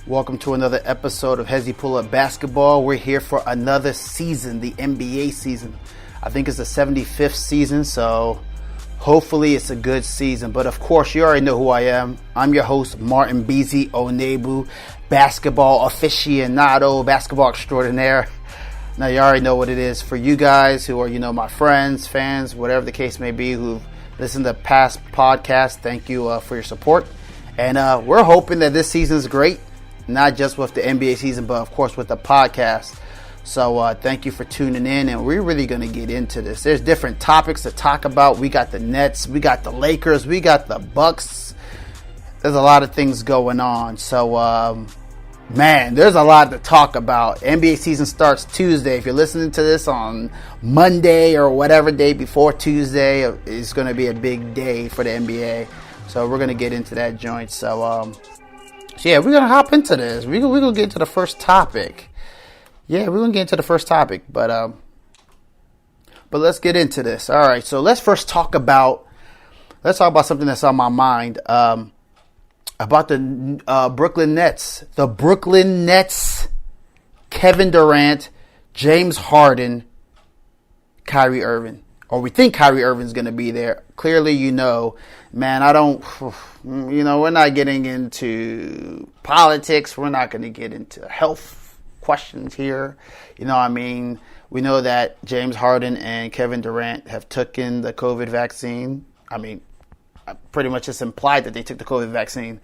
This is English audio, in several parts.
Welcome to another episode of Hezzy Pull Up Basketball. We're here for another season, the NBA season. I think it's the 75th season, so hopefully it's a good season. But of course, you already know who I am. I'm your host, Martin Beasy Onebu, basketball aficionado, basketball extraordinaire. Now, you already know what it is. For you guys who are, my friends, fans, whatever the case may be, who've listened to past podcasts, thank you for your support. And we're hoping that this season is great, not just with the NBA season, but of course with the podcast. So thank you for tuning in, and we're really going to get into this. There's different topics to talk about. We got the Nets, we got the Lakers, we got the Bucks. There's a lot of things going on. So, man, there's a lot to talk about. NBA season starts Tuesday. If you're listening to this on Monday or whatever day before Tuesday, it's going to be a big day for the NBA. So we're going to get into that joint. So yeah, we're going to hop into this. We're going to get into the first topic. Yeah, we're going to get into the first topic. But let's get into this. All right, so let's talk about something that's on my mind. About the Brooklyn Nets. The Brooklyn Nets, Kevin Durant, James Harden, Kyrie Irving. Or we think Kyrie Irving's going to be there. Clearly, man, we're not getting into politics. We're not going to get into health questions here. We know that James Harden and Kevin Durant have taken the COVID vaccine. Pretty much it's implied that they took the COVID vaccine.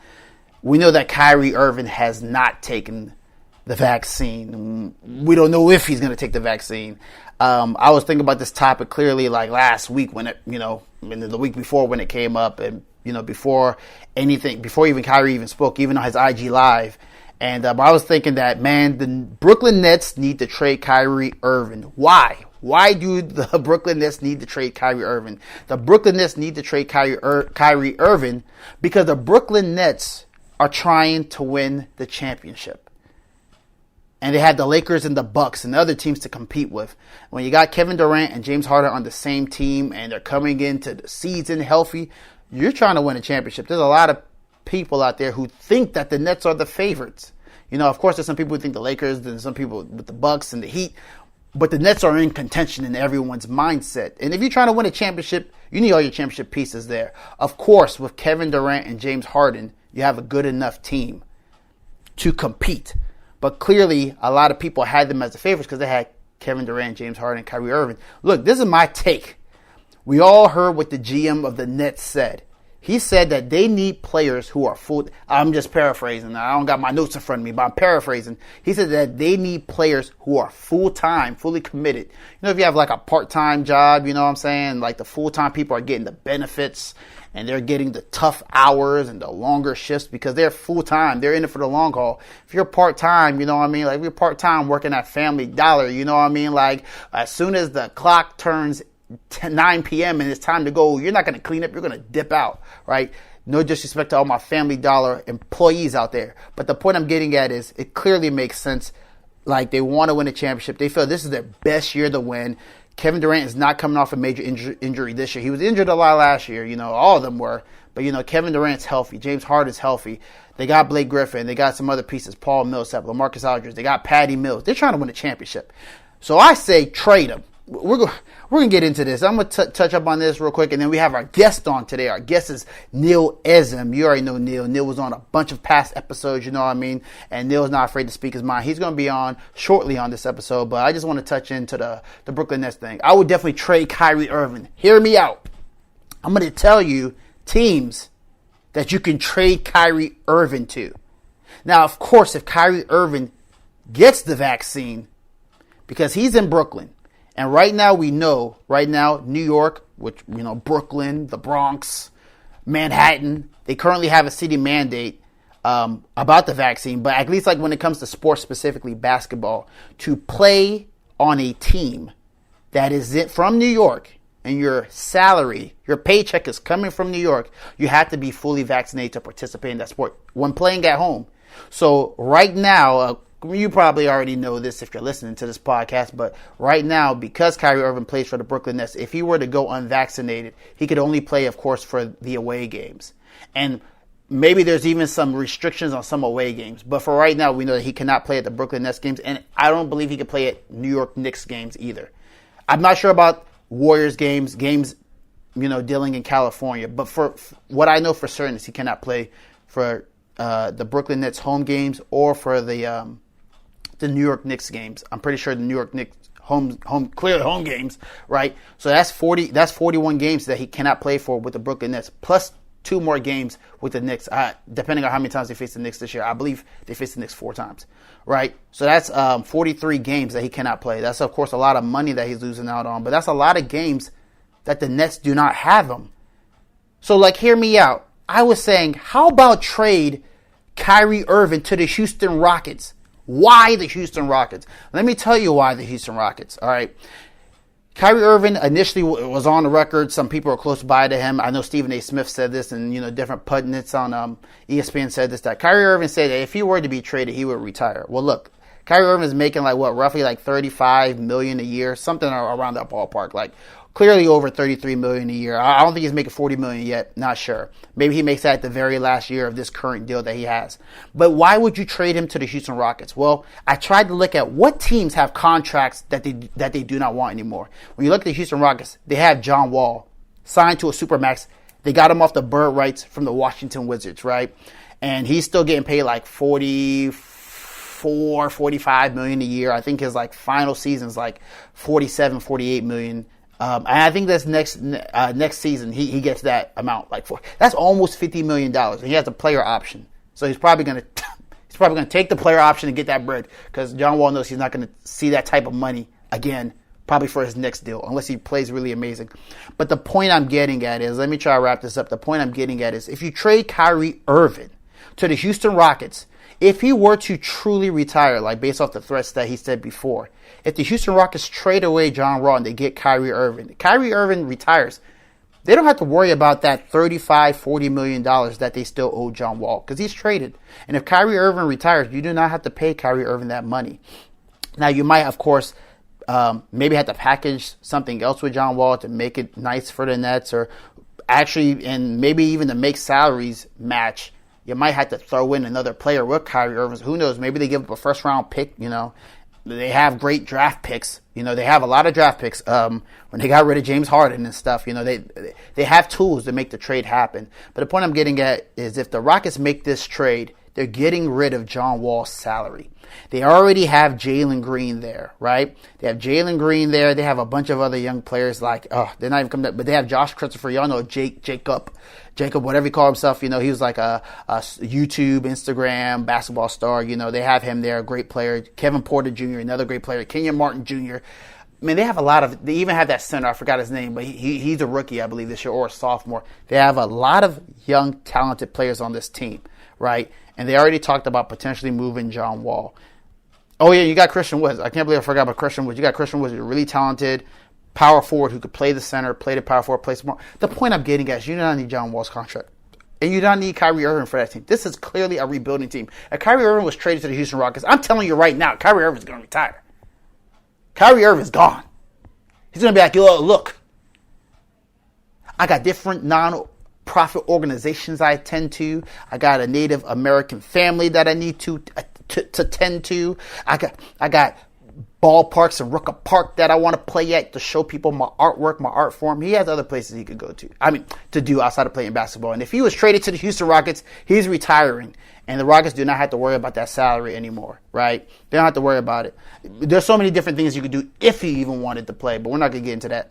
We know that Kyrie Irving has not taken the vaccine. We don't know if he's going to take the vaccine. I was thinking about this topic clearly like last week when it, the week before when it came up, and before even Kyrie even spoke, even on his IG Live. And I was thinking that, man, the Brooklyn Nets need to trade Kyrie Irving. Why? Why do the Brooklyn Nets need to trade Kyrie Irving? The Brooklyn Nets need to trade Kyrie Irving because the Brooklyn Nets are trying to win the championship. And they have the Lakers and the Bucks and other teams to compete with. When you got Kevin Durant and James Harden on the same team and they're coming into the season healthy, you're trying to win a championship. There's a lot of people out there who think that the Nets are the favorites. Of course, there's some people who think the Lakers, and some people with the Bucks and the Heat. But the Nets are in contention in everyone's mindset. And if you're trying to win a championship, you need all your championship pieces there. Of course, with Kevin Durant and James Harden, you have a good enough team to compete. But clearly, a lot of people had them as the favorites because they had Kevin Durant, James Harden, and Kyrie Irving. Look, this is my take. We all heard what the GM of the Nets said. He said that they need players who are full. I'm just paraphrasing. I don't got my notes in front of me, but I'm paraphrasing. He said that they need players who are full-time, fully committed. If you have like a part-time job, like the full-time people are getting the benefits and they're getting the tough hours and the longer shifts because they're full-time. They're in it for the long haul. If you're part-time, like if you're part-time working at Family Dollar, like as soon as the clock turns 9 p.m. and it's time to go, you're not going to clean up, you're going to dip out, right? No disrespect to all my Family Dollar employees out there. But the point I'm getting at is it clearly makes sense. Like they want to win a championship. They feel this is their best year to win. Kevin Durant is not coming off a major injury this year. He was injured a lot last year. All of them were. But, Kevin Durant's healthy. James Harden's healthy. They got Blake Griffin. They got some other pieces. Paul Millsap, LaMarcus Aldridge. They got Patty Mills. They're trying to win a championship. So I say trade them. We're going to get into this. I'm going to touch up on this real quick, and then we have our guest on today. Our guest is Neil Ezem. You already know Neil. Neil was on a bunch of past episodes, and Neil's not afraid to speak his mind. He's going to be on shortly on this episode, but I just want to touch into the Brooklyn Nets thing. I would definitely trade Kyrie Irving. Hear me out. I'm going to tell you teams that you can trade Kyrie Irving to. Now, of course, if Kyrie Irving gets the vaccine, because he's in Brooklyn, and right now, New York, which, Brooklyn, the Bronx, Manhattan, they currently have a city mandate about the vaccine. But at least like when it comes to sports, specifically basketball, to play on a team that is from New York and your salary, your paycheck is coming from New York, you have to be fully vaccinated to participate in that sport when playing at home. So right now, you probably already know this if you're listening to this podcast, but right now, because Kyrie Irving plays for the Brooklyn Nets, if he were to go unvaccinated, he could only play, of course, for the away games. And maybe there's even some restrictions on some away games. But for right now, we know that he cannot play at the Brooklyn Nets games. And I don't believe he could play at New York Knicks games either. I'm not sure about Warriors games, dealing in California. But for what I know for certain is he cannot play for the Brooklyn Nets home games or for the New York Knicks games. I'm pretty sure the New York Knicks clearly home games, right? So that's 41 games that he cannot play for with the Brooklyn Nets, plus 2 more games with the Knicks, depending on how many times they face the Knicks this year. I believe they face the Knicks 4 times, right? So that's 43 games that he cannot play. That's, of course, a lot of money that he's losing out on, but that's a lot of games that the Nets do not have him. So, hear me out. I was saying, how about trade Kyrie Irving to the Houston Rockets? Why the Houston Rockets? Let me tell you why the Houston Rockets, all right? Kyrie Irving initially was on the record. Some people are close by to him. I know Stephen A. Smith said this, and different pundits on ESPN said this. That Kyrie Irving said that if he were to be traded, he would retire. Well, look, Kyrie Irving is making roughly $35 million a year, something around that ballpark. Clearly over $33 million a year. I don't think he's making $40 million yet. Not sure. Maybe he makes that at the very last year of this current deal that he has. But why would you trade him to the Houston Rockets? Well, I tried to look at what teams have contracts that they do not want anymore. When you look at the Houston Rockets, they have John Wall signed to a supermax. They got him off the bird rights from the Washington Wizards, right? And he's still getting paid $45 million a year. I think his final season's $47-48 million. And I think this next season he gets that amount. That's almost $50 million. And he has a player option, so he's probably gonna take the player option and get that bread, because John Wall knows he's not gonna see that type of money again, probably for his next deal, unless he plays really amazing. But the point I'm getting at is, let me try to wrap this up. The point I'm getting at is, if you trade Kyrie Irving to the Houston Rockets, if he were to truly retire, based off the threats that he said before, if the Houston Rockets trade away John Wall and they get Kyrie Irving retires, they don't have to worry about that $35-40 million that they still owe John Wall, because he's traded. And if Kyrie Irving retires, you do not have to pay Kyrie Irving that money. Now, you might, of course, maybe have to package something else with John Wall to make it nice for the Nets, or actually, and maybe even to make salaries match. You might have to throw in another player with Kyrie Irving. Who knows? Maybe they give up a first-round pick. They have great draft picks. They have a lot of draft picks. When they got rid of James Harden and stuff, they have tools to make the trade happen. But the point I'm getting at is, if the Rockets make this trade, they're getting rid of John Wall's salary. They already have Jalen Green there, right? They have Jalen Green there. They have a bunch of other young players they're not even coming up, but they have Josh Christopher. Y'all know Jacob, whatever he called himself. He was like a YouTube, Instagram basketball star. They have him there, a great player. Kevin Porter Jr., another great player. Kenyon Martin Jr. I mean, they have a lot of. They even have that center. I forgot his name, but he's a rookie, I believe, this year, or a sophomore. They have a lot of young, talented players on this team, right? And they already talked about potentially moving John Wall. Oh, yeah, you got Christian Woods. I can't believe I forgot about Christian Woods. You got Christian Woods, a really talented power forward who could play the center, play the power forward, play smart. The point I'm getting at is, you do not need John Wall's contract. And you don't need Kyrie Irving for that team. This is clearly a rebuilding team. If Kyrie Irving was traded to the Houston Rockets, I'm telling you right now, Kyrie Irving's going to retire. Kyrie Irving's gone. He's going to be like, look, I got different non-profit organizations I attend to. I got a Native American family that I need to tend to. I got ballparks in Rooker Park that I want to play at to show people my artwork, my art form. He has other places he could go to do outside of playing basketball. And if he was traded to the Houston Rockets, he's retiring. And the Rockets do not have to worry about that salary anymore, right? They don't have to worry about it. There's so many different things you could do if he even wanted to play, but we're not going to get into that.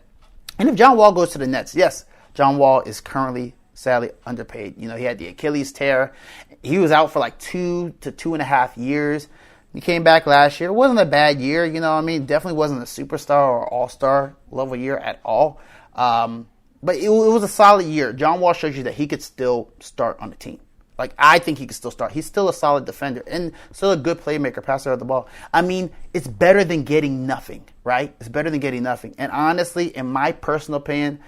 And if John Wall goes to the Nets, yes, John Wall is currently sadly underpaid. He had the Achilles tear. He was out for 2 to 2.5 years. He came back last year. It wasn't a bad year, Definitely wasn't a superstar or all-star level year at all. But it was a solid year. John Wall shows you that he could still start on the team. I think he could still start. He's still a solid defender and still a good playmaker, passer of the ball. It's better than getting nothing, right? It's better than getting nothing. And honestly, in my personal opinion,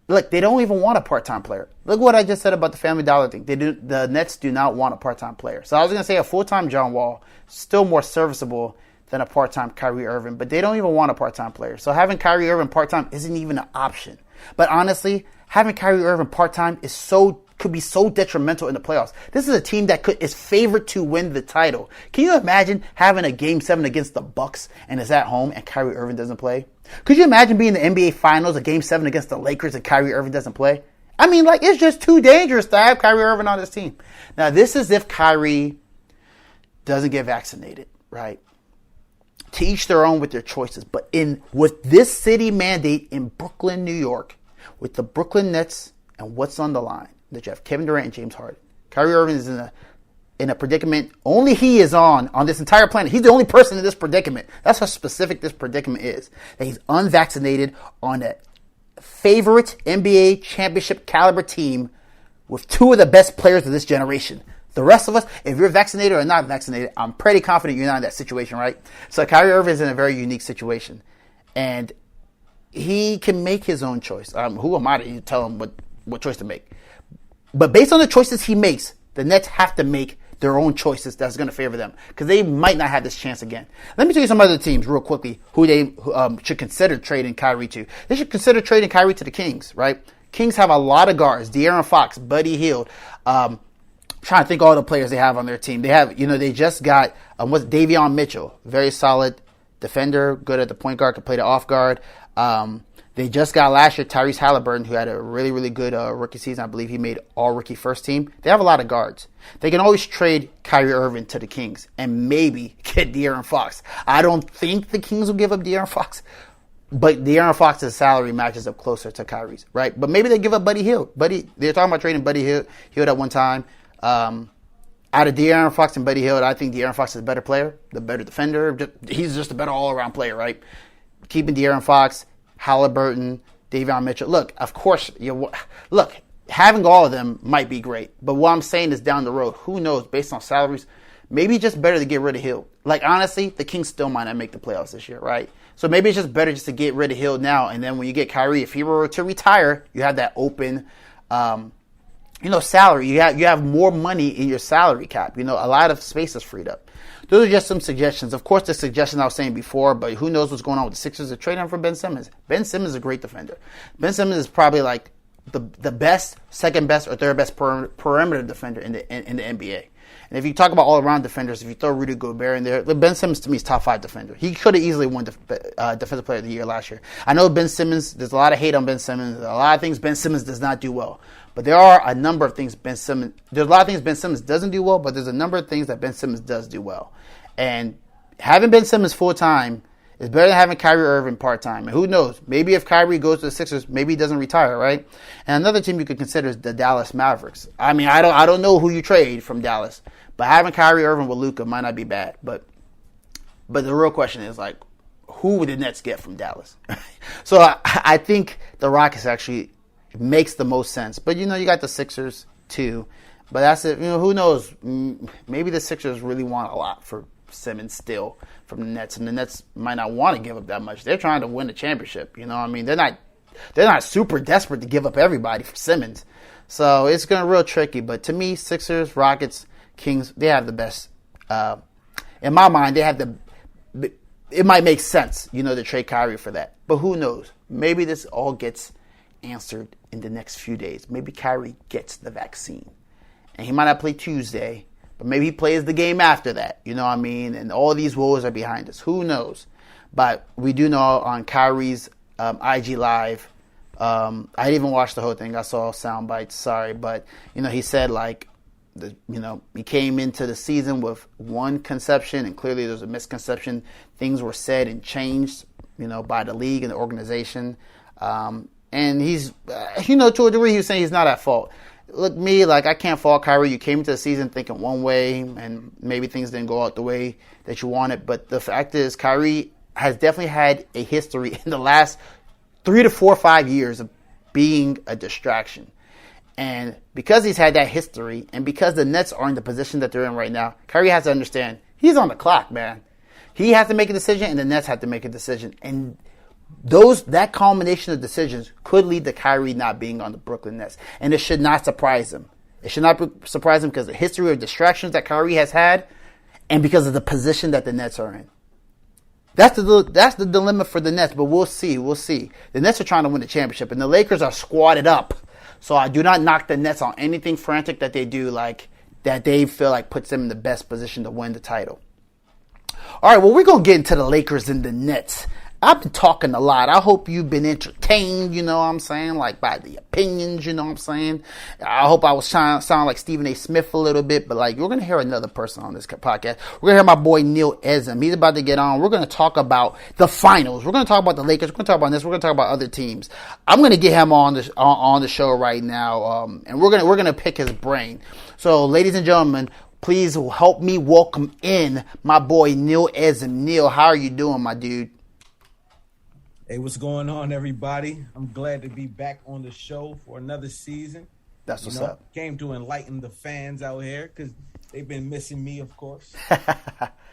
look, they don't even want a part-time player. Look what I just said about the Family Dollar thing. The Nets do not want a part-time player. So I was going to say a full-time John Wall, still more serviceable than a part-time Kyrie Irving, but they don't even want a part-time player. So having Kyrie Irving part-time isn't even an option. But honestly, having Kyrie Irving part-time is so could be so detrimental in the playoffs. This is a team that is favored to win the title. Can you imagine having a Game 7 against the Bucks and it's at home and Kyrie Irving doesn't play? Could you imagine being in the NBA Finals, a Game 7 against the Lakers and Kyrie Irving doesn't play? I mean, like, it's just too dangerous to have Kyrie Irving on this team. Now, this is if Kyrie doesn't get vaccinated, right? To each their own with their choices. But with this city mandate in Brooklyn, New York, with the Brooklyn Nets and what's on the line, that you have Kevin Durant and James Harden. Kyrie Irving is in a predicament only he is on this entire planet. He's the only person in this predicament. That's how specific this predicament is. That he's unvaccinated on a favorite NBA championship caliber team with two of the best players of this generation. The rest of us, if you're vaccinated or not vaccinated, I'm pretty confident you're not in that situation, right? So Kyrie Irving is in a very unique situation. And he can make his own choice. Who am I to tell him what choice to make? But based on the choices he makes, the Nets have to make their own choices that's going to favor them. Because they might not have this chance again. Let me tell you some other teams real quickly who they should consider trading Kyrie to. They should consider trading Kyrie to the Kings, right? Kings have a lot of guards. De'Aaron Fox, Buddy Hield. Trying to think of all the players they have on their team. They have, they just got Davion Mitchell, very solid defender, good at the point guard, can play the off guard. They just got last year Tyrese Halliburton, who had a really, really good rookie season. I believe he made all-rookie first team. They have a lot of guards. They can always trade Kyrie Irving to the Kings and maybe get De'Aaron Fox. I don't think the Kings will give up De'Aaron Fox, but De'Aaron Fox's salary matches up closer to Kyrie's, right? But maybe they give up Buddy Hield. They're talking about trading Buddy Hield at one time. Out of De'Aaron Fox and Buddy Hield, I think De'Aaron Fox is a better player, the better defender. He's just a better all-around player, right? Keeping De'Aaron Fox, Halliburton, Davion Mitchell. Look, of course, having all of them might be great. But what I'm saying is down the road, who knows, based on salaries, maybe it's just better to get rid of Hill. Like, honestly, the Kings still might not make the playoffs this year, right? So maybe it's just better just to get rid of Hill now. And then when you get Kyrie, if he were to retire, you have that open, salary. You have more money in your salary cap. A lot of space is freed up. Those are just some suggestions. Of course, the suggestions I was saying before, but who knows what's going on with the Sixers. They're trading for Ben Simmons. Ben Simmons is a great defender. Ben Simmons is probably like the best, second best, or third best perimeter defender in the NBA. And if you talk about all-around defenders, if you throw Rudy Gobert in there, Ben Simmons to me is top 5 defender. He could have easily won Defensive Player of the Year last year. I know Ben Simmons, there's a lot of hate on Ben Simmons. A lot of things Ben Simmons does not do well. But there are a number of things there's a lot of things Ben Simmons doesn't do well, but there's a number of things that Ben Simmons does do well. And having Ben Simmons full-time is better than having Kyrie Irving part-time. And who knows? Maybe if Kyrie goes to the Sixers, maybe he doesn't retire, right? And another team you could consider is the Dallas Mavericks. I mean, I don't know who you trade from Dallas, but having Kyrie Irving with Luka might not be bad. But the real question is, like, who would the Nets get from Dallas? So I think the Rockets actually makes the most sense. But, you got the Sixers, too. But that's it. Who knows? Maybe the Sixers really want a lot for Simmons still from the Nets. And the Nets might not want to give up that much. They're trying to win the championship. They're not super desperate to give up everybody for Simmons. So it's going to be real tricky. But to me, Sixers, Rockets, Kings, they have the best. In my mind, they have it might make sense, to trade Kyrie for that. But who knows? Maybe this all gets answered in the next few days. Maybe Kyrie gets the vaccine. And he might not play Tuesday, but maybe he plays the game after that. You know what I mean? And all these woes are behind us. Who knows? But we do know on Kyrie's IG Live, I didn't even watch the whole thing. I saw sound bites. Sorry. But, he said, he came into the season with one conception, and clearly there's a misconception. Things were said and changed, by the league and the organization. And he's, to a degree, he was saying he's not at fault. Look, I can't fault Kyrie. You came into the season thinking one way, and maybe things didn't go out the way that you wanted. But the fact is, Kyrie has definitely had a history in the last 3 to 4 or 5 years of being a distraction. And because he's had that history, and because the Nets are in the position that they're in right now, Kyrie has to understand he's on the clock, man. He has to make a decision, and the Nets have to make a decision. And that culmination of decisions could lead to Kyrie not being on the Brooklyn Nets. And it should not surprise him. It should not surprise him because of the history of distractions that Kyrie has had and because of the position that the Nets are in. That's the dilemma for the Nets, but we'll see. The Nets are trying to win the championship, and the Lakers are squatted up So I do not knock the Nets on anything frantic that they do, like that they feel like puts them in the best position to win the title. All right, well, we're going to get into the Lakers and the Nets. I've been talking a lot. I hope you've been entertained, you know what I'm saying, like by the opinions, you know what I'm saying. I hope I was trying to sound like Stephen A. Smith a little bit, but like you're going to hear another person on this podcast. We're going to hear my boy Neil Ezem. He's about to get on. We're going to talk about the finals. We're going to talk about the Lakers. We're going to talk about this. We're going to talk about other teams. I'm going to get him on the show right now, and we're going to pick his brain. So, ladies and gentlemen, please help me welcome in my boy Neil Ezem. Neil, how are you doing, my dude? Hey, what's going on, everybody? I'm glad to be back on the show for another season. That's what's up. Came to enlighten the fans out here because they've been missing me, of course.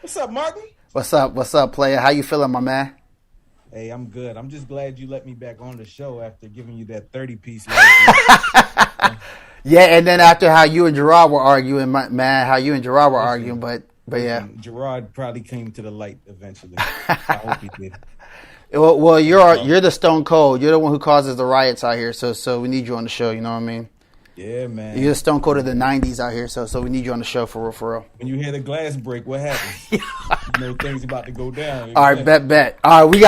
What's up, Martin? What's up, player? How you feeling, my man? Hey, I'm good. I'm just glad you let me back on the show after giving you that 30-piece. Yeah, and then after how you and Gerard were arguing, but yeah. Gerard probably came to the light eventually. I hope he did. Well, you're the Stone Cold. You're the one who causes the riots out here. So we need you on the show. You know what I mean? Yeah, man. You're the Stone Cold of the '90s out here. So we need you on the show for real. When you hear the glass break, what happens? You know things about to go down. All right, bet. All right, we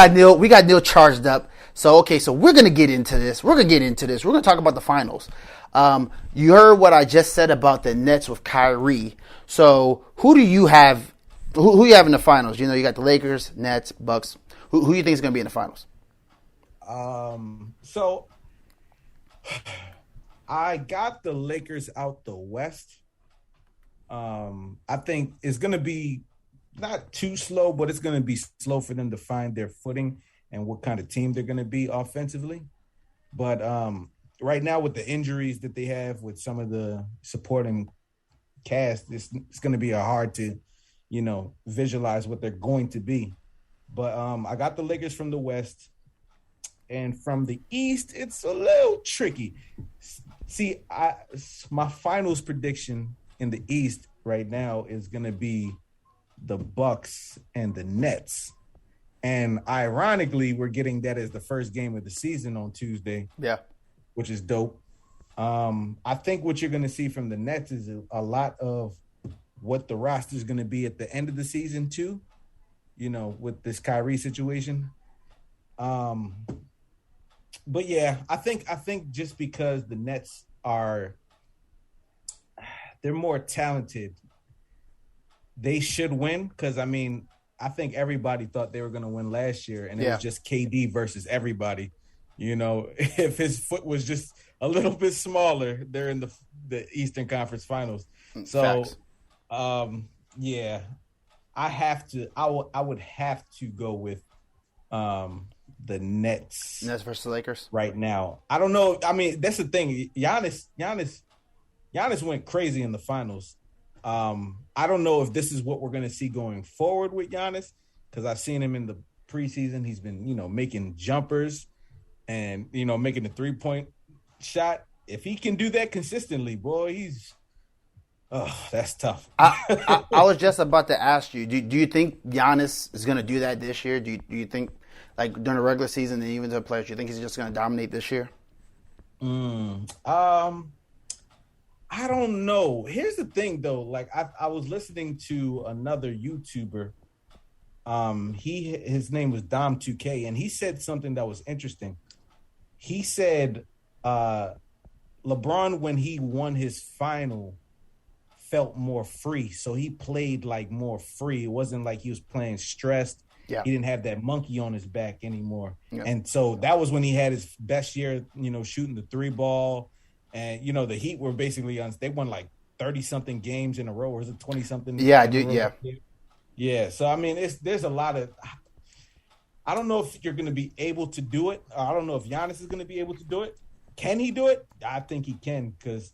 got Neil charged up. So we're gonna get into this. We're gonna talk about the finals. You heard what I just said about the Nets with Kyrie. So who do you have? Who you have in the finals? You know, you got the Lakers, Nets, Bucks. Who do you think is going to be in the finals? So I got the Lakers out the West. I think it's going to be not too slow, but it's going to be slow for them to find their footing and what kind of team they're going to be offensively. But right now with the injuries that they have with some of the supporting cast, it's going to be hard to, visualize what they're going to be. But I got the Lakers from the West, and from the East, it's a little tricky. See, my finals prediction in the East right now is going to be the Bucks and the Nets. And ironically, we're getting that as the first game of the season on Tuesday. Yeah. Which is dope. I think what you're going to see from the Nets is a lot of what the roster is going to be at the end of the season, too. With this Kyrie situation. But yeah, I think just because the Nets they're more talented, they should win. Because I think everybody thought they were going to win last year, and it was just KD versus everybody. If his foot was just a little bit smaller, they're in the Eastern Conference Finals. So, yeah. I would have to go with the Nets. Nets versus the Lakers right now. I don't know. That's the thing. Giannis went crazy in the finals. I don't know if this is what we're going to see going forward with Giannis, because I've seen him in the preseason. He's been, making jumpers and, making the 3-point shot. If he can do that consistently, boy, that's tough. I was just about to ask you, do you think Giannis is going to do that this year? Do you think, like, during the regular season and even to the playoffs, do you think he's just going to dominate this year? I don't know. Here's the thing, though. Like, I was listening to another YouTuber. His name was Dom2K, and he said something that was interesting. He said LeBron, when he won his final, felt more free. So he played like more free. It wasn't like he was playing stressed. Yeah. He didn't have that monkey on his back anymore. Yeah. And so that was when he had his best year, shooting the 3-ball. And, the Heat were basically they won like 30-something games in a row, or is it 20-something? Yeah, dude, yeah. Yeah, so, there's a lot of – I don't know if you're going to be able to do it. I don't know if Giannis is going to be able to do it. Can he do it? I think he can, because,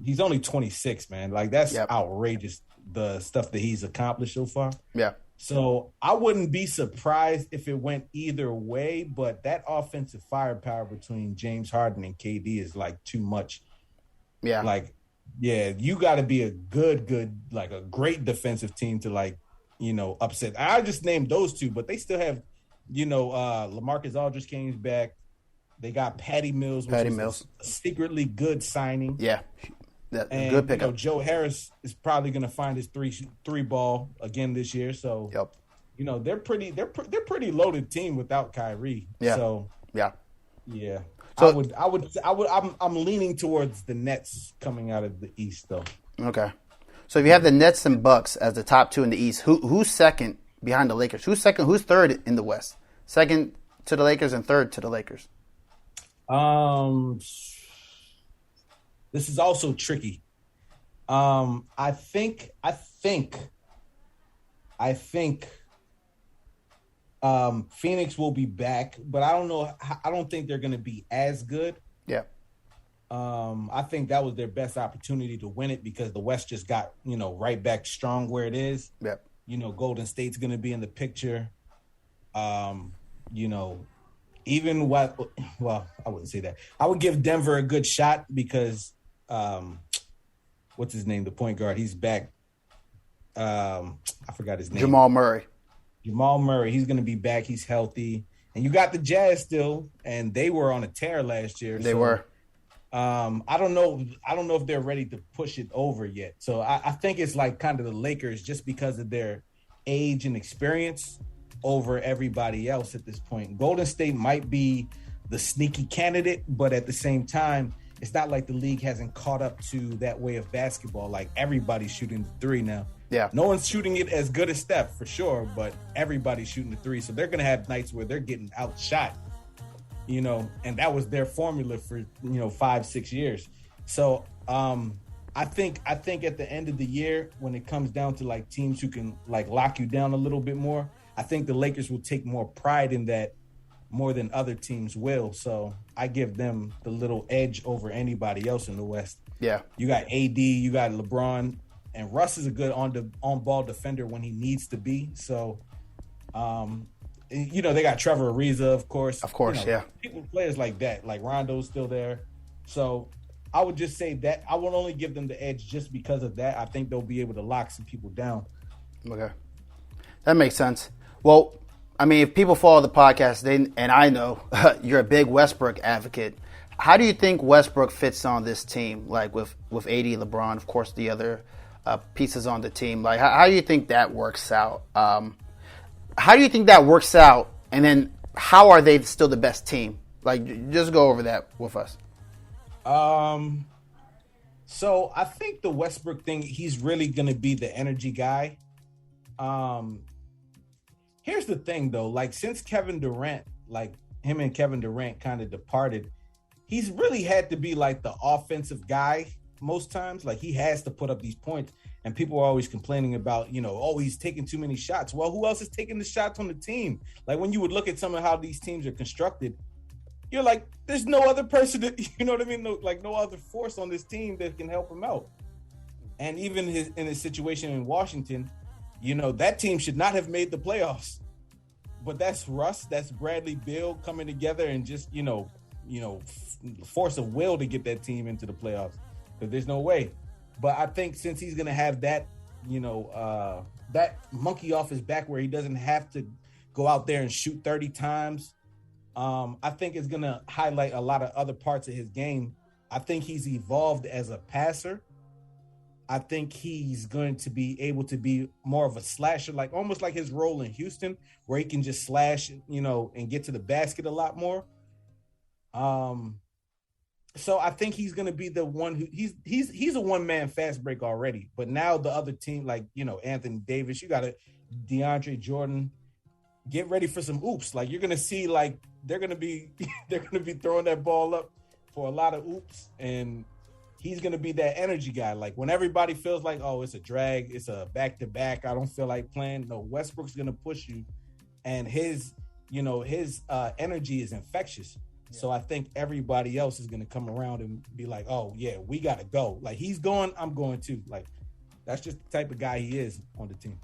he's only 26, man. Like, that's outrageous, the stuff that he's accomplished so far. Yeah. So I wouldn't be surprised if it went either way, but that offensive firepower between James Harden and KD is, like, too much. Yeah. Like, yeah, you got to be a good, like, a great defensive team to, like, upset. I just named those two, but they still have, LaMarcus Aldridge came back. They got Patty Mills, which Patty is Mills. a secretly good signing. Yeah, And good pickup. Joe Harris is probably going to find his three ball again this year. So, Yep. They're pretty loaded team without Kyrie. Yeah. So yeah. So I'm leaning towards the Nets coming out of the East though. Okay. So if you have the Nets and Bucks as the top two in the East, who's second behind the Lakers? Who's second? Who's third in the West? Second to the Lakers and third to the Lakers. This is also tricky. I think Phoenix will be back, but I don't know. I don't think they're going to be as good. Yeah. I think that was their best opportunity to win it because the West just got, right back strong where it is. Yep. Golden State's going to be in the picture. Even what, well, I wouldn't say that. I would give Denver a good shot because, what's his name? The point guard, he's back. I forgot his name. Jamal Murray, he's going to be back. He's healthy. And you got the Jazz still, and they were on a tear last year. They were. I don't know if they're ready to push it over yet. So I think it's like kind of the Lakers just because of their age and experience over everybody else at this point. Golden State might be the sneaky candidate, but at the same time, it's not like the league hasn't caught up to that way of basketball. Like everybody's shooting the three now. Yeah. No one's shooting it as good as Steph for sure, but everybody's shooting the three. So they're going to have nights where they're getting outshot, and that was their formula for, 5-6 years. So I think at the end of the year, when it comes down to like teams who can like lock you down a little bit more, I think the Lakers will take more pride in that more than other teams will. So I give them the little edge over anybody else in the West. Yeah. You got AD, you got LeBron, and Russ is a good on-ball defender when he needs to be. So, they got Trevor Ariza, of course. Of course, yeah. Players like that, like Rondo's still there. So I would just say that I would only give them the edge just because of that. I think they'll be able to lock some people down. Okay. That makes sense. Well, I mean, if people follow the podcast, and I know you're a big Westbrook advocate, how do you think Westbrook fits on this team? Like with AD, LeBron, of course, the other pieces on the team. Like, how do you think that works out? How do you think that works out? And then how are they still the best team? Like, just go over that with us. So I think the Westbrook thing, he's really going to be the energy guy. Here's the thing, though. Like, since Kevin Durant, like him and Kevin Durant kind of departed, he's really had to be like the offensive guy most times. Like, he has to put up these points. And people are always complaining about, he's taking too many shots. Well, who else is taking the shots on the team? Like, when you would look at some of how these teams are constructed, you're like, there's no other person that, you know what I mean? No other force on this team that can help him out. And even in his situation in Washington, that team should not have made the playoffs. But that's Russ, that's Bradley Beal coming together and just, force of will to get that team into the playoffs. Because there's no way. But I think since he's going to have that, that monkey off his back where he doesn't have to go out there and shoot 30 times, I think it's going to highlight a lot of other parts of his game. I think he's evolved as a passer. I think he's going to be able to be more of a slasher, like almost like his role in Houston, where he can just slash, and get to the basket a lot more. So I think he's going to be the one who he's a one-man fast break already. But now the other team, like, Anthony Davis, you got DeAndre Jordan, get ready for some oops. Like, you're going to see, like, they're going to be throwing that ball up for a lot of oops, and he's going to be that energy guy. Like, when everybody feels like, oh, it's a drag, it's a back-to-back, I don't feel like playing. No, Westbrook's going to push you, and his energy is infectious. Yeah. So I think everybody else is going to come around and be like, oh, yeah, we got to go. Like, he's going, I'm going too. Like, that's just the type of guy he is on the team.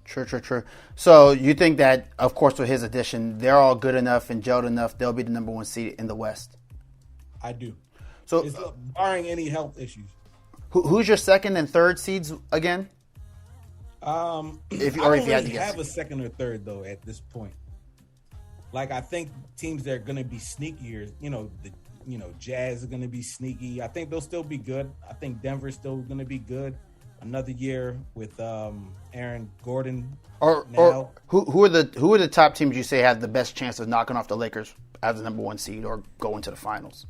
True. So you think that, of course, with his addition, they're all good enough and gelled enough, they'll be the number one seed in the West? I do. So, it's barring any health issues. Who's your second and third seeds again? I don't really have a second or third, though, at this point. Like, I think teams that are going to be sneakier, Jazz are going to be sneaky. I think they'll still be good. I think Denver's still going to be good. Another year with Aaron Gordon. Or who are the top teams you say have the best chance of knocking off the Lakers as the number 1 seed or going to the finals?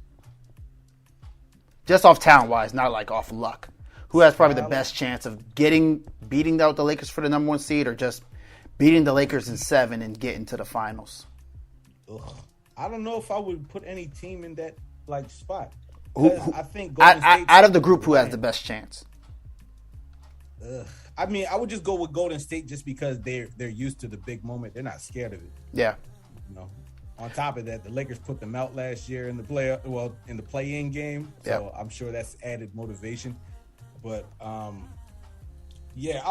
Just off talent wise, not like off luck. Who has probably the best chance of beating out the Lakers for the number 1 seed, or just beating the Lakers in 7 and getting to the finals? Ugh. I don't know if I would put any team in that spot. I think out of the group, who has the best chance? I mean, I would just go with Golden State just because they're used to the big moment. They're not scared of it. Yeah. On top of that, the Lakers put them out last year in the play-in game. So I'm sure that's added motivation. But I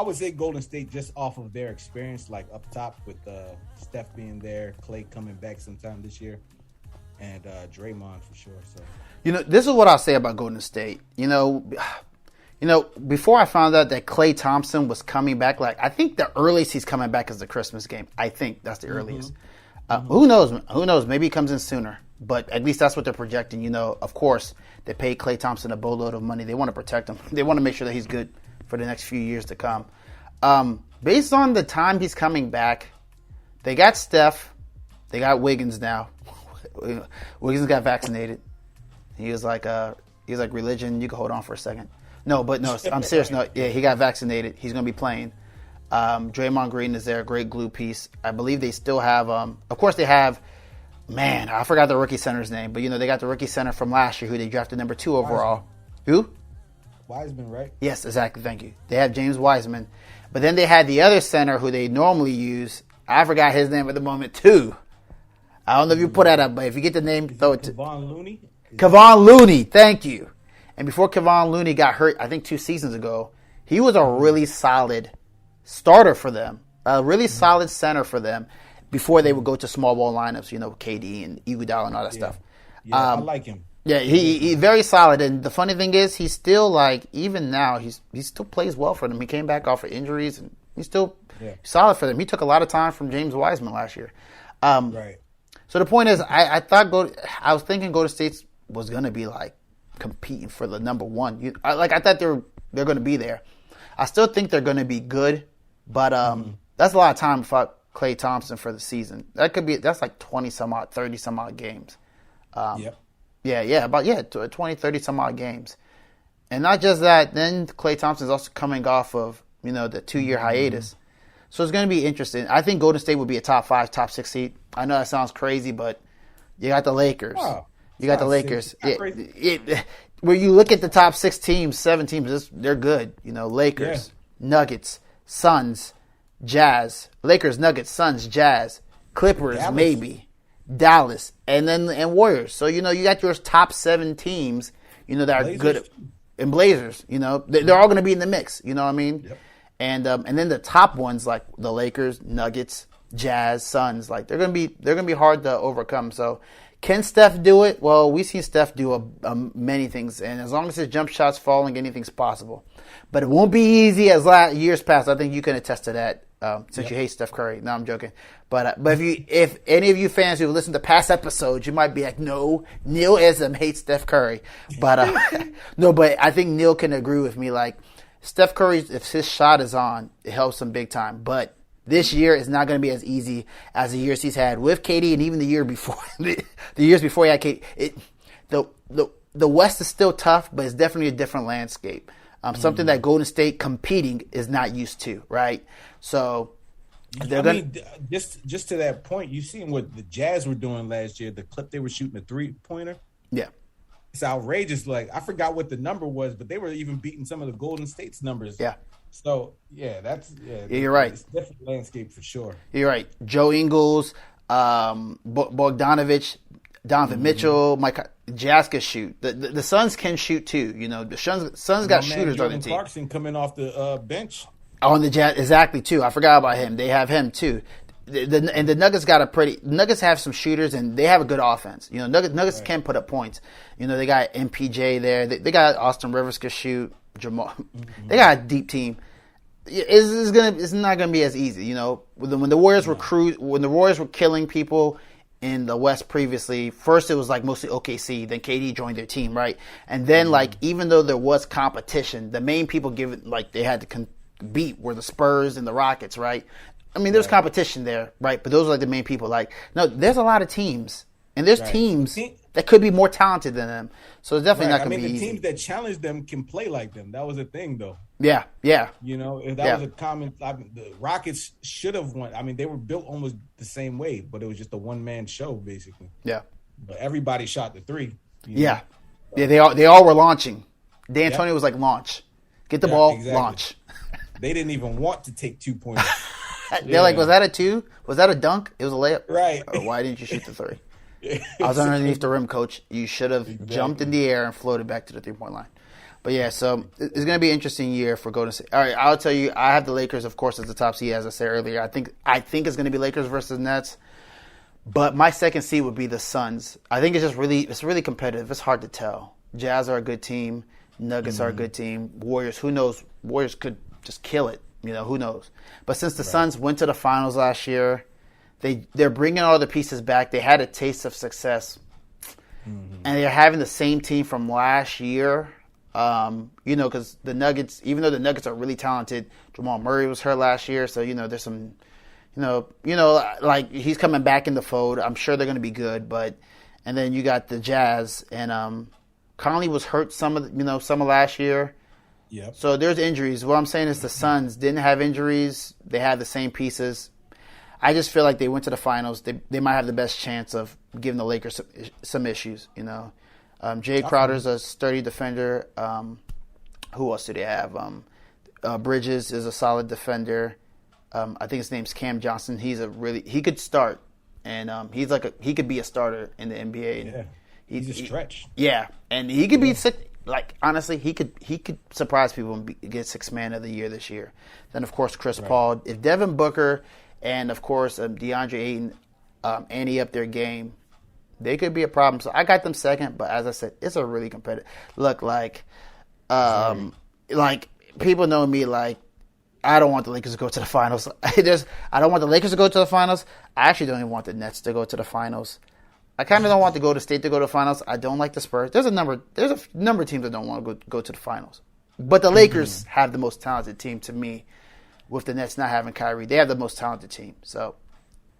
would say Golden State just off of their experience, like up top with Steph being there, Clay coming back sometime this year, and Draymond for sure. So this is what I'll say about Golden State. Before I found out that Klay Thompson was coming back, I think the earliest he's coming back is the Christmas game. I think that's the earliest. Who knows? Who knows? Maybe he comes in sooner. But at least that's what they're projecting. Of course, they paid Klay Thompson a boatload of money. They want to protect him. They want to make sure that he's good for the next few years to come. Based on the time he's coming back, they got Steph. They got Wiggins now. Wiggins got vaccinated. He was like religion. You can hold on for a second. No, I'm serious. No, yeah, he got vaccinated. He's going to be playing. Draymond Green is there, a great glue piece. I believe they still have, of course they have, I forgot the rookie center's name, but they got the rookie center from last year who they drafted number 2 overall. Who? Wiseman, right? Yes, exactly. Thank you. They have James Wiseman. But then they had the other center who they normally use. I forgot his name at the moment too. I don't know if you put that up, but if you get the name, throw it to Kevon Looney. Kevon Looney, thank you. And before Kevon Looney got hurt, I think 2 seasons ago, he was a really solid starter for them, a really solid center for them before they would go to small ball lineups, KD and Iguodala and all that stuff. Yeah, I like him. Yeah, he's very solid. And the funny thing is, he's still even now, he still plays well for them. He came back off of injuries and he's still solid for them. He took a lot of time from James Wiseman last year. Right. So the point is, I was thinking Golden State was going to be competing for the number 1. I thought they're going to be there. I still think they're going to be good, but that's a lot of time for Klay Thompson for the season. That's 20 some odd, 30 some odd games. About 20, 30 some odd games. And not just that, then Klay Thompson's also coming off of, the 2-year hiatus. So it's going to be interesting. I think Golden State would be a top 5, top 6 seed. I know that sounds crazy, but you got the Lakers. Oh, you got the Lakers. Where you look at the top 6 teams, 7 teams, they're good. Lakers, Nuggets, Suns, Jazz. Lakers, Nuggets, Suns, Jazz. Clippers, Dallas. maybe. Dallas. And Warriors. So, you got your top 7 teams, that are Blazers. good. And Blazers, they're all going to be in the mix. You know what I mean? Yep. And then the top ones like the Lakers, Nuggets, Jazz, Suns, they're gonna be hard to overcome. So, can Steph do it? Well, we've seen Steph do many things, and as long as his jump shot's falling, anything's possible. But it won't be easy as years past. I think you can attest to that. Since you hate Steph Curry, no, I'm joking. But if any of you fans who listen to past episodes, you might be like, no, Neil Ezem hates Steph Curry. But no, but I think Neil can agree with me. Steph Curry, if his shot is on, it helps him big time. But this year is not going to be as easy as the years he's had with KD, and even the year before, the years before he had KD. The West is still tough, but it's definitely a different landscape. Something that Golden State competing is not used to, right? So just to that point, you seen what the Jazz were doing last year. The clip they were shooting a 3-pointer. Yeah. It's outrageous. I forgot what the number was, but they were even beating some of the Golden State's numbers. Yeah. So, you're right. It's a different landscape for sure. You're right. Joe Ingles, Bogdanovich, Donovan Mitchell, Mike Jazz can shoot. The Suns can shoot too. The Suns got shooters on the team. Clarkson coming off the bench. On the Jazz, exactly too. I forgot about him. They have him too. And the Nuggets Nuggets have some shooters and they have a good offense. Nuggets can put up points. They got MPJ there. They got Austin Rivers can shoot. Jamal. They got a deep team. It's not gonna be as easy. When the Warriors were killing people in the West previously, first it was like mostly OKC, then KD joined their team, right? And then like even though there was competition, the main people they had to beat were the Spurs and the Rockets, right? I mean, there's competition there, right? But those are like the main people. Like, no, there's a lot of teams, and there's teams that could be more talented than them. So it's definitely not going to be easy. The teams that challenge them can play like them. That was a thing, though. Yeah. You know, if that was a common, the Rockets should have won. I mean, they were built almost the same way, but it was just a one-man show, basically. Yeah. But everybody shot the three. Yeah. Yeah, they all were launching. D'Antonio was like, launch. Get the ball, launch. They didn't even want to take 2 points. They're like, was that a 2? Was that a dunk? It was a layup. Right. Or why didn't you shoot the 3? I was underneath the rim, coach. You should have jumped in the air and floated back to the 3-point line. But yeah, so it's going to be an interesting year for Golden State. All right, I'll tell you, I have the Lakers, of course, as the top seed, as I said earlier. I think it's going to be Lakers versus Nets. But my second seed would be the Suns. I think it's really competitive. It's hard to tell. Jazz are a good team. Nuggets are a good team. Warriors, who knows? Warriors could just kill it. You know, who knows? But since the Suns went to the finals last year, they're bringing all the pieces back. They had a taste of success. And they're having the same team from last year. You know, because the Nuggets, even though the Nuggets are really talented, Jamal Murray was hurt last year. So, you know, there's some, you know, like he's coming back in the fold. I'm sure they're going to be good. And then you got the Jazz. And Conley was hurt some of last year. Yep. So there's injuries. What I'm saying is the Suns didn't have injuries. They had the same pieces. I just feel like they went to the finals. They might have the best chance of giving the Lakers some issues, you know. Jay Crowder's a sturdy defender. Who else do they have? Bridges is a solid defender. I think his name's Cam Johnson. He could start, and he could be a starter in the NBA. Yeah, he's a stretch. Yeah, and he could be sick. Like, honestly, he could surprise people and get Sixth Man of the Year this year. Then, of course, Chris Paul. If Devin Booker and, of course, DeAndre Ayton ante up their game, they could be a problem. So I got them second, but as I said, it's a really competitive. Look, like people know me, like, I don't want the Lakers to go to the finals. I don't want the Lakers to go to the finals. I actually don't even want the Nets to go to the finals. I kind of don't want the Golden State to go to the finals. I don't like the Spurs. There's a number of teams that don't want to go to the finals. But the Lakers have the most talented team to me, with the Nets not having Kyrie. They have the most talented team. So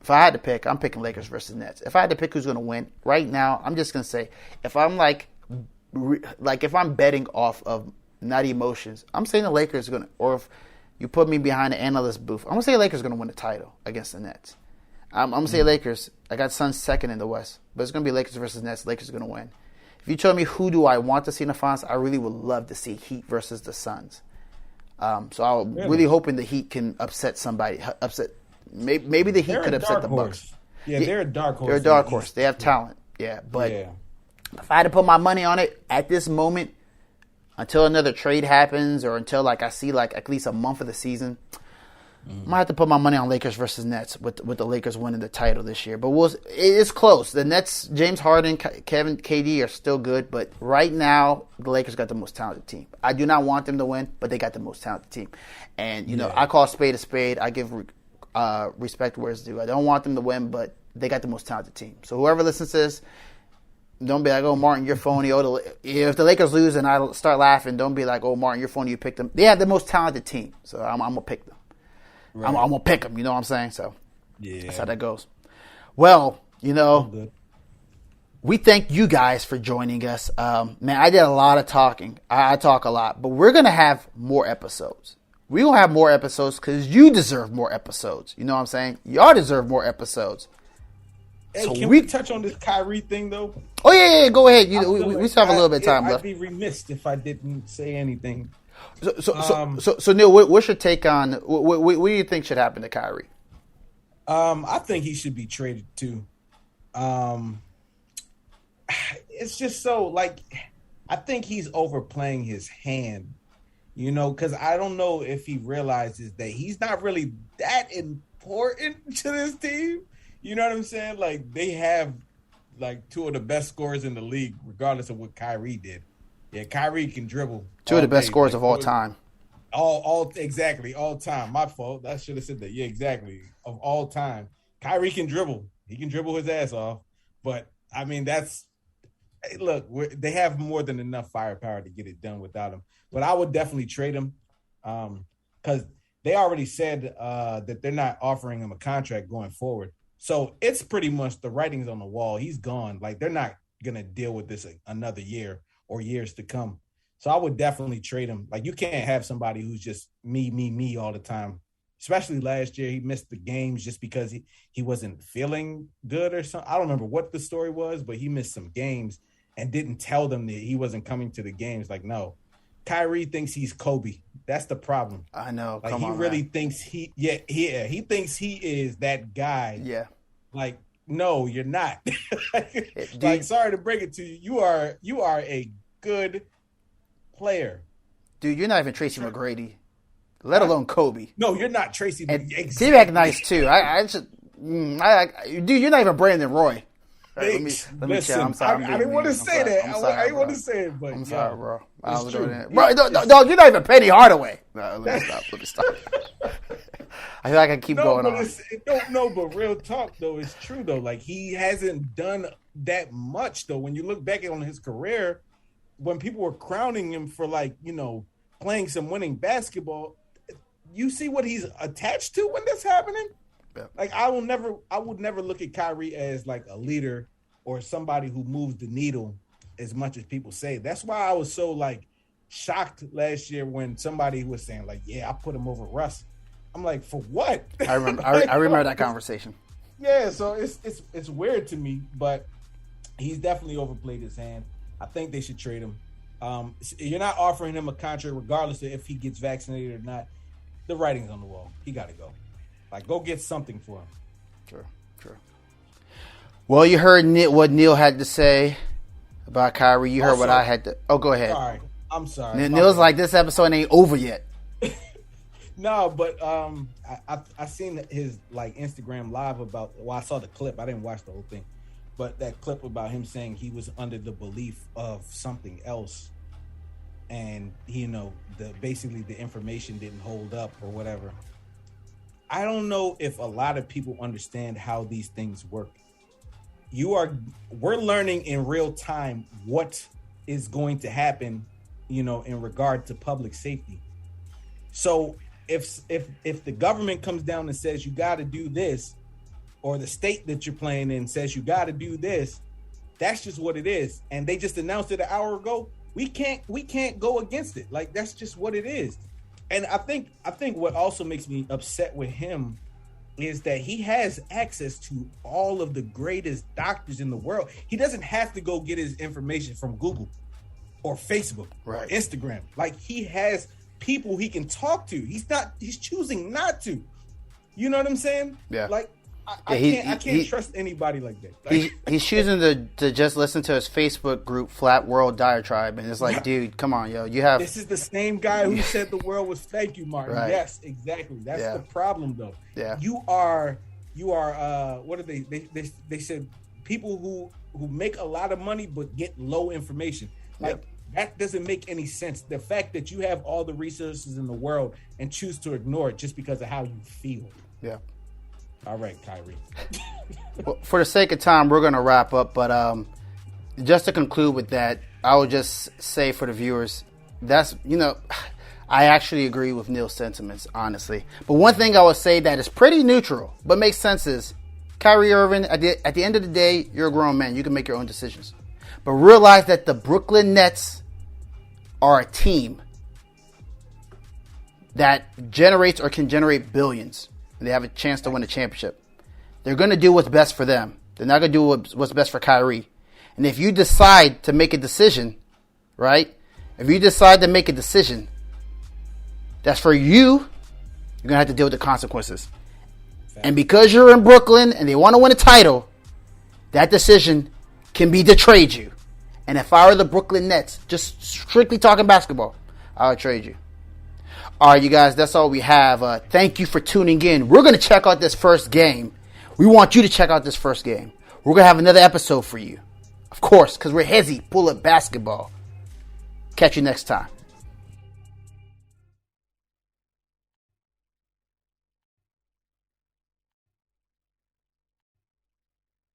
if I had to pick, I'm picking Lakers versus Nets. If I had to pick who's going to win, right now, I'm just going to say, if I'm if I'm betting off of not emotions, I'm saying the Lakers are going to, or if you put me behind the analyst booth, I'm going to say the Lakers are going to win the title against the Nets. I'm going to say Lakers. I got Suns second in the West. But it's going to be Lakers versus Nets. Lakers are going to win. If you told me who do I want to see in the finals, I really would love to see Heat versus the Suns. So I'm really hoping the Heat can upset somebody. Maybe the Heat could upset the Bucks. Yeah, they're a dark horse. They're a dark horse. They have talent. Yeah, but if I had to put my money on it at this moment, until another trade happens or until I see at least a month of the season, I might have to put my money on Lakers versus Nets with the Lakers winning the title this year. But it's close. The Nets, James Harden, Kevin, KD are still good. But right now, the Lakers got the most talented team. I do not want them to win, but they got the most talented team. And, I call a spade a spade. I give respect where it's due. I don't want them to win, but they got the most talented team. So whoever listens to this, don't be like, oh, Martin, you're phony. If the Lakers lose and I start laughing, don't be like, oh, Martin, you're phony. You picked them. They have the most talented team. So I'm going to pick them. Right. I'm going to pick them, you know what I'm saying? So that's how that goes. Well, we thank you guys for joining us. Man, I did a lot of talking. I talk a lot. But we're going to have more episodes. We're going to have more episodes because you deserve more episodes. You know what I'm saying? Y'all deserve more episodes. Hey, so can we touch on this Kyrie thing, though? Oh, yeah. Go ahead. We still have a little bit of time left. I'd be remiss if I didn't say anything. So Neil, what's your take on what do you think should happen to Kyrie? I think he should be traded too. It's just so I think he's overplaying his hand, because I don't know if he realizes that he's not really that important to this team. You know what I'm saying? They have two of the best scorers in the league, regardless of what Kyrie did. Yeah, Kyrie can dribble. Two of the best scorers of all time. Exactly, all time. My fault. I should have said that. Yeah, exactly. Of all time. Kyrie can dribble. He can dribble his ass off. But, I mean, look, they have more than enough firepower to get it done without him. But I would definitely trade him because they already said that they're not offering him a contract going forward. So it's pretty much the writing's on the wall. He's gone. Like, they're not going to deal with this another year or years to come. So I would definitely trade him. Like, you can't have somebody who's just me all the time. Especially last year, he missed the games just because he wasn't feeling good or something. I don't remember what the story was, but he missed some games and didn't tell them that he wasn't coming to the games. Like, no. Kyrie thinks he's Kobe. That's the problem. I know. Like, Come he on, really man. thinks he thinks he is that guy. Yeah. Like, no, you're not. Dude, Like, sorry to break it to you. You are a good player. Dude, you're not even Tracy McGrady, let alone Kobe. No, you're not Tracy. And Exactly. D-Mac nice too. Dude, you're not even Brandon Roy. Let me Listen, chill. I'm sorry. I didn't want to say that. I didn't want to say it, but I'm sorry, bro. I was true. doing it. Bro, no, you're not even Penny Hardaway. No, let me stop. I feel like I keep going on. But real talk though, it's true though. Like, he hasn't done that much though. When you look back on his career, when people were crowning him for, like, you know, playing some winning basketball, you see what he's attached to when that's happening. Yeah. Like, I would never look at Kyrie as like a leader or somebody who moves the needle as much as people say. That's why I was so like shocked last year when somebody was saying like, yeah, I put him over Russ. I'm like, for what? I remember. I remember that conversation. Yeah, so it's weird to me, but he's definitely overplayed his hand. I think they should trade him. You're not offering him a contract regardless of if he gets vaccinated or not. The writing's on the wall. He got to go. Like, go get something for him. True. Well, you heard what Neil had to say about Kyrie. You heard what I had to. Oh, go ahead. I'm sorry. Neil's like, this episode ain't over yet. No, but I seen his like Instagram live about. Well, I saw the clip. I didn't watch the whole thing, but that clip about him saying he was under the belief of something else, and basically the information didn't hold up or whatever. I don't know if a lot of people understand how these things work. We're learning in real time what is going to happen, in regard to public safety. So if the government comes down and says you got to do this, or the state that you're playing in says you got to do this, that's just what it is. And they just announced it an hour ago. We can't go against it. Like, that's just what it is. And I think what also makes me upset with him is that he has access to all of the greatest doctors in the world. He doesn't have to go get his information from Google or Facebook or Instagram. Like, he has people he can talk to. He's choosing not to. You know what I'm saying? Yeah. Like, I can't trust anybody like that. Like, he's choosing to just listen to his Facebook group, Flat World Diatribe, and it's like, dude, come on, yo, you have. This is the same guy who said the world was fake. You, Martin. Right. Yes, exactly. That's the problem, though. Yeah. You are. What are they? They said people who make a lot of money but get low information. Like, that doesn't make any sense. The fact that you have all the resources in the world and choose to ignore it just because of how you feel. Yeah. All right, Kyrie. Well, for the sake of time, we're going to wrap up. But just to conclude with that, I would just say for the viewers, that's, I actually agree with Neil's sentiments, honestly. But one thing I would say that is pretty neutral, but makes sense is, Kyrie Irving, at the end of the day, you're a grown man. You can make your own decisions. But realize that the Brooklyn Nets are a team that generates or can generate billions. And they have a chance to win a championship. They're going to do what's best for them. They're not going to do what's best for Kyrie. And if you decide to make a decision, right? If you decide to make a decision that's for you, you're going to have to deal with the consequences. And because you're in Brooklyn and they want to win a title, that decision can be to trade you. And if I were the Brooklyn Nets, just strictly talking basketball, I would trade you. All right, you guys, that's all we have. Thank you for tuning in. We're going to check out this first game. We want you to check out this first game. We're going to have another episode for you. Of course, because we're Hezzy Pull Up Basketball. Catch you next time.